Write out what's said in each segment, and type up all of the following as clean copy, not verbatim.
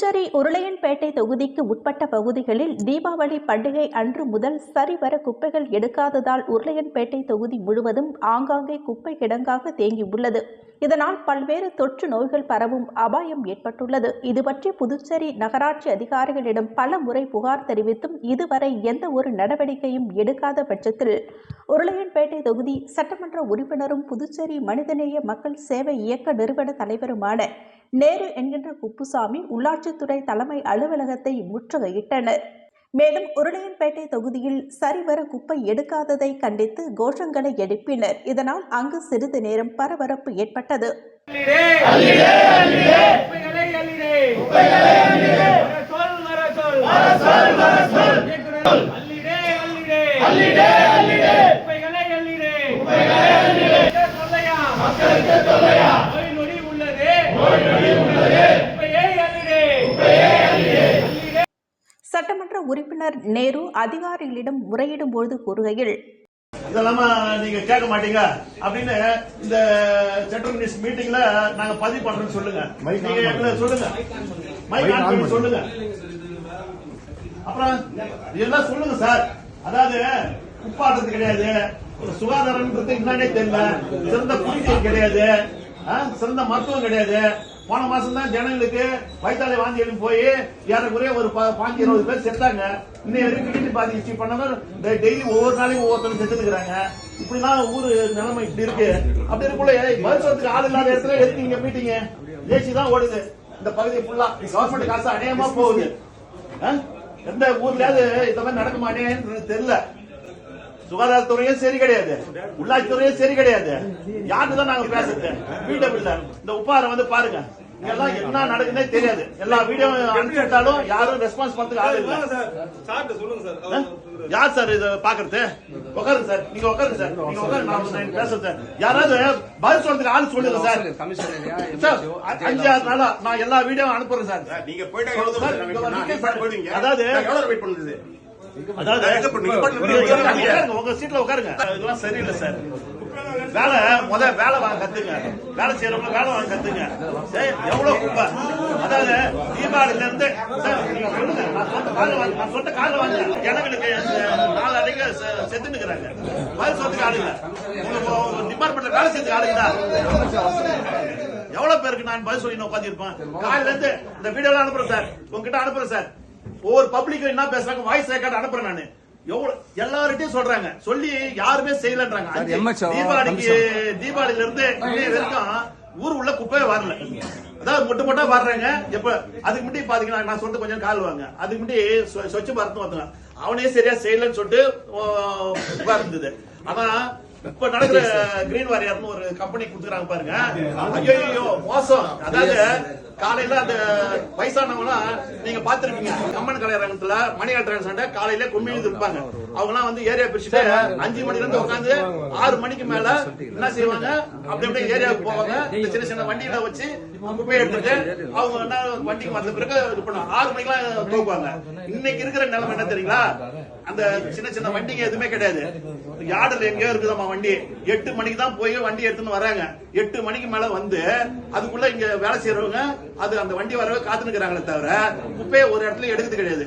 புதுச்சேரி உருளையன்பேட்டை தொகுதிக்கு உட்பட்ட பகுதிகளில் தீபாவளி பண்டிகை அன்று முதல் சரிவர குப்பைகள் எடுக்காததால் உருளையன்பேட்டை தொகுதி முழுவதும் ஆங்காங்கே குப்பை கிடங்காக தேங்கியுள்ளது. இதனால் பல்வேறு தொற்று நோய்கள் பரவும் அபாயம் ஏற்பட்டுள்ளது. இதுபற்றி புதுச்சேரி நகராட்சி அதிகாரிகளிடம் பல முறை புகார் தெரிவித்தும் இதுவரை எந்த ஒரு நடவடிக்கையும் எடுக்காத பட்சத்தில் உருளையன்பேட்டை தொகுதி சட்டமன்ற உறுப்பினரும் புதுச்சேரி மனிதநேய மக்கள் சேவை இயக்க நிறுவன தலைவருமான நேரு என்கின்ற குப்புசாமி உள்ளாட்சித்துறை தலைமை அலுவலகத்தை முற்றுகையிட்டனர். மேலும் உருளையன்பேட்டை தொகுதியில் சரிவர குப்பை எடுக்காததை கண்டித்து கோஷங்களை எழுப்பினர். இதனால் அங்கு சிறிது நேரம் பரபரப்பு ஏற்பட்டது. சட்டமன்ற உறுப்பினர் நேரு அதிகாரிகளிடம் முறையிடும்போது கூறுகையில், இதெல்லாம் நீங்க கேட்க மாட்டீங்க அப்படின்னு இந்த சென்ட்ரல் மினிஸ்டர் மீட்டிங்ல நாங்க பதிவு பண்றோம்னு சொல்லுங்க. நீங்க சொல்லுங்க, மைக் ஆன் பண்ணி சொல்லுங்க. அப்புறம் இதெல்லாம் சொல்லுங்க சார். அதாவது உப்பாடுறது கிடையாது, சுகாதாரம்ன்றது என்னன்னே தெரியல, சிறந்த குடிநீர் கிடையாது, சிறந்த மருத்துவம் கிடையாது. போன மாசம் தான் ஜனங்களுக்கு வயிற்றாலை வாந்தி எழுந்து போய் ஏறக்குறைய ஒரு 5-20 பேர் செத்தாங்க. இன்னைய வரைக்கும் கிட்னி பாதிச்சு பண்ணவங்க டெய்லி ஒவ்வொரு நாளையும் ஒவ்வொருத்தரும் செத்து இருக்கிறாங்க. இப்படிலாம் ஊரு நிலைமை இப்படி இருக்கு. அப்படி இருக்குள்ள வருஷத்துக்கு ஆள் இல்லாத இடத்துல எதுக்கு நீங்க மீட்டிங்க? ஏசி தான் ஓடுது இந்த பகுதி ஃபுல்லா. கவர்மெண்ட் காசு அநியாயமா போகுது. எந்த ஊர்லயாவது இந்த மாதிரி நடக்க மாட்டேன்னு தெரியல. சுகாதாரத்துறையும் சரி கிடையாது, உள்ளாட்சித்துறையும் சரி கிடையாது. யாருதான் நாங்க பேசுறது? வீடியோ இல்ல. இந்த உப்பார வந்து பாருங்க, எல்லாம் என்ன நடக்குதுன்னே தெரியாது. எல்லா வீடியோ அனுப்பிட்டாலும் யாரும் ரெஸ்பான்ஸ் பண்றதுக்கு ஆள் இல்ல. யார் சார் இதை பாக்குறது? உட்காருங்க சார், நீங்க உட்காருங்க சார், நீங்க உட்காருங்க. நான் பேசுறது யாராவது பதில் சொல்றதுக்கு ஆள் சொல்லுங்க சார். 5-6 நாளா நான் எல்லா வீடியோ அனுப்புறேன் சார். நீங்க போயிட்டு அதாவது எவ்வளவு வெயிட் பண்ணுது? உங்க சீட்ல உட்காருங்க. இதெல்லாம் சரியில்லை சார். வேலை வேலை வாங்க கத்துங்க. வேலை செய்யறவங்க வேலை வாங்க கத்துங்க. எவ்வளவு குப்பை! அதாவது தீபாவளில இருந்து நீங்க சொல்லுங்க. நான் சொன்ன கால வாங்க. ஜனங்களுக்கு 4 அறைங்க செத்துன்னு இருக்கிறாங்க. பதில் சொல்றதுக்கு ஆளுங்க. உங்க டிபார்ட்மெண்ட்ல வேலை செய்யறதுக்கு ஆளுங்களா? எவ்வளவு பேருக்கு நான் பதில் சொல்லி உட்காந்து இருப்பேன்? காலையில இருந்து இந்த வீடியோ எல்லாம் அனுப்புறேன் சார், உங்ககிட்ட அனுப்புறேன் சார். ஒவ்வொரு பப்ளிக் என்ன பேசுறாங்க வாய்ஸ் ரெக்கார்ட் அனுப்புறேன் நானு. எல்லார்ட்டையும் சொல்றாங்க, சொல்லி யாருமே செய்யலன்றாங்க. தீபாவளில இருந்து இன்னைய வரைக்கும் ஊர் உள்ள குப்பையே வரல. அதாவது மொட்டை வர்றாங்க. எப்ப அதுக்கு முன்னாடி பாத்தீங்கன்னா நான் சொல்றது கொஞ்சம் கால் வாங்க. அதுக்கு முன்னாடி சொச்ச பாரத் வந்தாங்க. அவனே சரியா செய்யலன்னு சொல்லிட்டு இருந்தது. ஆனா இப்ப நடக்கிற கிரீன் வாரியர்னு ஒரு கம்பெனி கொடுத்துறாங்க பாருங்க. ஐயோ மோசம். அதாவது காலையில அந்த வயசானவங்க நீங்க பாத்துருப்பீங்க, கம்மன் கலையரங்கத்துல மணி ஆட்டுறாங்க. காலையில கும்பிட்டு இருப்பாங்க. அவங்க எல்லாம் வந்து ஏரியா பிரிச்சுட்டு 5 மணில இருந்து உட்காந்து 6 மணிக்கு மேல என்ன செய்வாங்க, அப்படி அப்படியே ஏரியாவுக்கு போவாங்க. இந்த சின்ன சின்ன வண்டியில வச்சு குப்பையை எடுத்துட்டு அவங்க என்ன வண்டிக்கு வந்த பிறகு இது பண்ணுவாங்க. 6 மணிக்கெல்லாம் தூக்குவாங்க. இன்னைக்கு இருக்கிற நிலைமை என்ன தெரியுங்களா? அந்த சின்ன சின்ன வண்டிங்க எதுவுமே கிடையாது. யார்டுல எங்கேயோ இருக்குதாமா வண்டி. 8 மணிக்கு தான் போய் வண்டி எடுத்துன்னு வராங்க. 8 மணிக்கு மேல வந்து அதுக்குள்ள இங்க வேலை செய்யறவங்க அது அந்த வண்டி வரவே காத்து நிக்கிறாங்களே தவிர குப்பையை ஒரு இடத்துல எடுக்கிறது கிடையாது.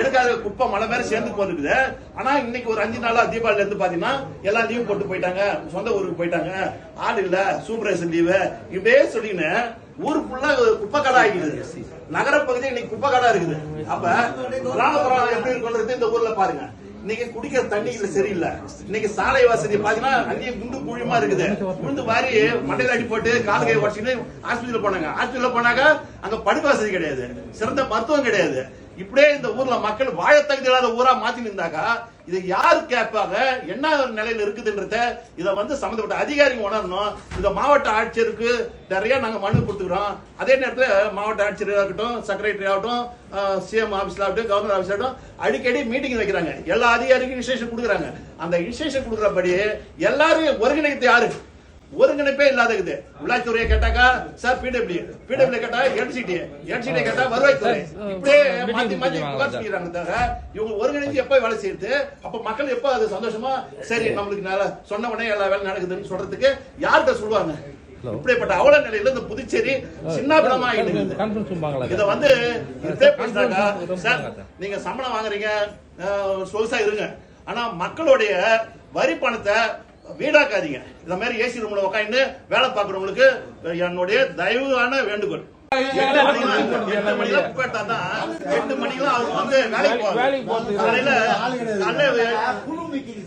எடுக்காத குப்பை மழை மேல சேர்ந்து போயிருக்குது. ஆனா இன்னைக்கு ஒரு 5 நாளா தீபாவளில இருந்து பாத்தீங்கன்னா எல்லாம் லீவ் போட்டு போயிட்டாங்க, சொந்த ஊருக்கு போயிட்டாங்க. ஆள் இல்ல, சூப்பரேஷன் லீவு, இப்படியே சொல்லின்னு ஊரு ஃபுல்லா குப்பை கடை ஆகிடுது. நகர பகுதி இன்னைக்கு குப்பை கடை இருக்குது. அப்ப கிராமப்புறம் எப்படி இருக்கிறது இந்த ஊர்ல பாருங்க. இன்னைக்கு குடிக்கிற தண்ணிகள் சரியில்லை. இன்னைக்கு சாலை வசதி பாத்தீங்கன்னா அங்கேயே குண்டு குழிமா இருக்குது. குண்டு வாரி மண்டையில அடி போட்டு கால்கை உடச்சிட்டு ஹாஸ்பிட்டல் போனாங்க. ஹாஸ்பிட்டல் போனாங்க, அங்க படுக்க வசதி கிடையாது, சிறந்த மருத்துவம் கிடையாது. இப்படியே இந்த ஊர்ல மக்கள் வாழ தகுதி இல்லாத ஊரா மாத்தி இருந்தாக்கா இது யாரு கேட்பாங்க? என்ன நிலையில இருக்குதுன்றத இதை வந்து சம்பந்தப்பட்ட அதிகாரிங்க உணரணும். இந்த மாவட்ட ஆட்சியருக்கு நிறைய நாங்க மனு கொடுத்துக்கிறோம். அதே நேரத்தில் மாவட்ட ஆட்சியர் ஆகட்டும், செக்ரட்டரி ஆகட்டும், சிஎம் ஆபீஸ்ல ஆகட்டும், கவர்னர் ஆபீஸ்ல ஆகட்டும் அடிக்கடி மீட்டிங் வைக்கிறாங்க. எல்லா அதிகாரிக்கும் இன்ஸ்ட்ரக்ஷன் கொடுக்குறாங்க. அந்த இன்ஸ்ட்ரக்ஷன் கொடுக்குறபடி எல்லாரும் ஒருங்கிணைத்து யாரு ஒருங்கிணைப்பே இல்லாதது. உள்ளாட்சித்துறையை கேட்டாக்கா சார் பிடபிள்யூ கேட்டா என்சிடி கேட்டா வருவாய்த்துறை. இப்படியே மாத்தி மாத்தி புகார் சொல்லிடுறாங்க தவிர இவங்க ஒருங்கிணைந்து எப்ப வேலை செய்யுது? அப்ப மக்கள் எப்ப அது சந்தோஷமா சரி நம்மளுக்கு சொன்ன உடனே எல்லா வேலை நடக்குதுன்னு சொல்றதுக்கு யார்கிட்ட சொல்லுவாங்க? இப்படிப்பட்ட அவல நிலையில இந்த புதுச்சேரி சின்னாபின்னமா ஆயிடுது. இத வந்து இப்படியே பேசினாக்கா சார் நீங்க சம்பளம் வாங்குறீங்க சொகுசா இருங்க, ஆனா மக்களுடைய வரி பணத்தை வீடாக்காதீங்க. இந்த மாதிரி ஏசி ரூம்ல உட்காந்து வேலை பார்க்கறவங்களுக்கு என்னுடைய தயவான வேண்டுகோள். 8 மணிக்கெல்லாம் அவங்க வந்து வேலைக்கு போவாங்க.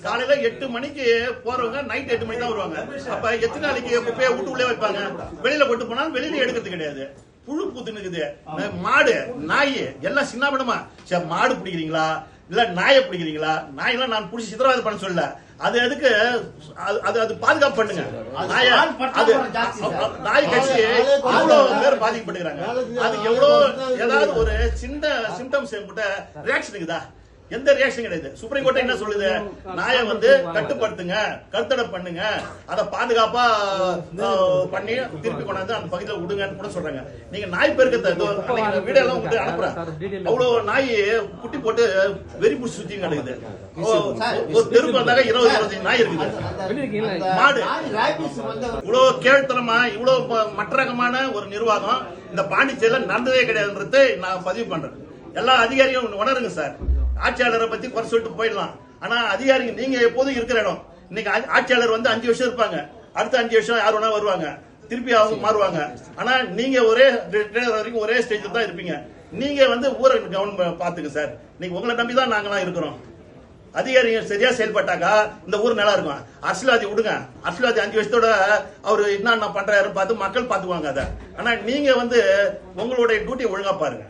காலையில 8 மணிக்கு போறவங்க நைட் 8 மணிக்கு தான் வருவாங்க. அப்ப எத்தனை நாளைக்கு குப்பையை வீட்டு உள்ளே வைப்பாங்க? வெளியில கொண்டு போனாலும் வெளியில எடுக்கிறது கிடையாது. புழு பூத்துனுக்குது. மாடு நாய் எல்லாம் சின்னபின்னமா. சரி மாடு பிடிக்கிறீங்களா இல்ல நாயை பிடிக்கிறீங்களா? நாயெல்லாம் நான் பிடிச்சி சித்திரவதை பண்ண சொல்லல. அது எதுக்கு அது பாதுகாப்பு பண்ணுங்க. நாய் கட்சி எவ்வளவு பேர் பாதிக்கப்பட்டுக்கிறாங்க. அது எவ்வளவு ஏதாவது ஒரு சின்ன சிம்டம்ஸ் ரியாக்ஷன் இருக்குதா? எந்த ரியாக்ஷன் கிடையாது. சுப்ரீம் கோர்ட் என்ன சொல்லுது? நாயை வந்து கட்டுப்படுத்துங்க, கருத்தடை பண்ணுங்க, அதை பாதுகாப்பா பண்ணி திருப்பி கொண்டாந்து அந்த பகுதியில் விடுங்கன்னு கூட சொல்றாங்க. நீங்க நாய் பெருக்கத்தை வீடியோ எல்லாம் உங்களுக்கு அனுப்புறேன். அவ்வளவு நாய் குட்டி போட்டு வெறி புடிச்சு சுத்தி கிடக்குது. ஒரு தெருக்கு வந்தாங்க 20-25 நாய் இருக்குது. மாடு இவ்வளவு கேழ்த்தனமா இவ்வளவு மற்ற ரகமான ஒரு நிர்வாகம் இந்த பாண்டிச்சேரியில நடந்ததே கிடையாதுன்றது நான் பதிவு பண்றேன். எல்லா அதிகாரியும் உணருங்க சார். ஆட்சியாளரை பத்தி குறை சொல்லிட்டு போயிடலாம், ஆனா அதிகாரிங்க நீங்க எப்போதும் இருக்கிற இடம். இன்னைக்கு ஆட்சியாளர் வந்து 5 வருஷம் இருப்பாங்க, அடுத்த 5 வருஷம் யார் வேணா வருவாங்க, திருப்பி அவங்க மாறுவாங்க. ஆனா நீங்க ஒரே வரைக்கும் ஒரே ஸ்டேஜ்ல தான் இருப்பீங்க. நீங்க வந்து ஊரை கவனம் பாத்துங்க சார். நீங்க உங்களை நம்பிதான் நாங்களாம் இருக்கிறோம். அதிகாரிகள் சரியா செயல்பட்டாக்கா இந்த ஊர் நல்லா இருக்கும். அரசியல்வாதி விடுங்க, அரசியல்வாதி 5 வருஷத்தோட அவரு என்ன பண்றாரு பார்த்து மக்கள் பாத்துக்குவாங்க அதை. ஆனா நீங்க வந்து உங்களுடைய டியூட்டி ஒழுங்கா பாருங்க.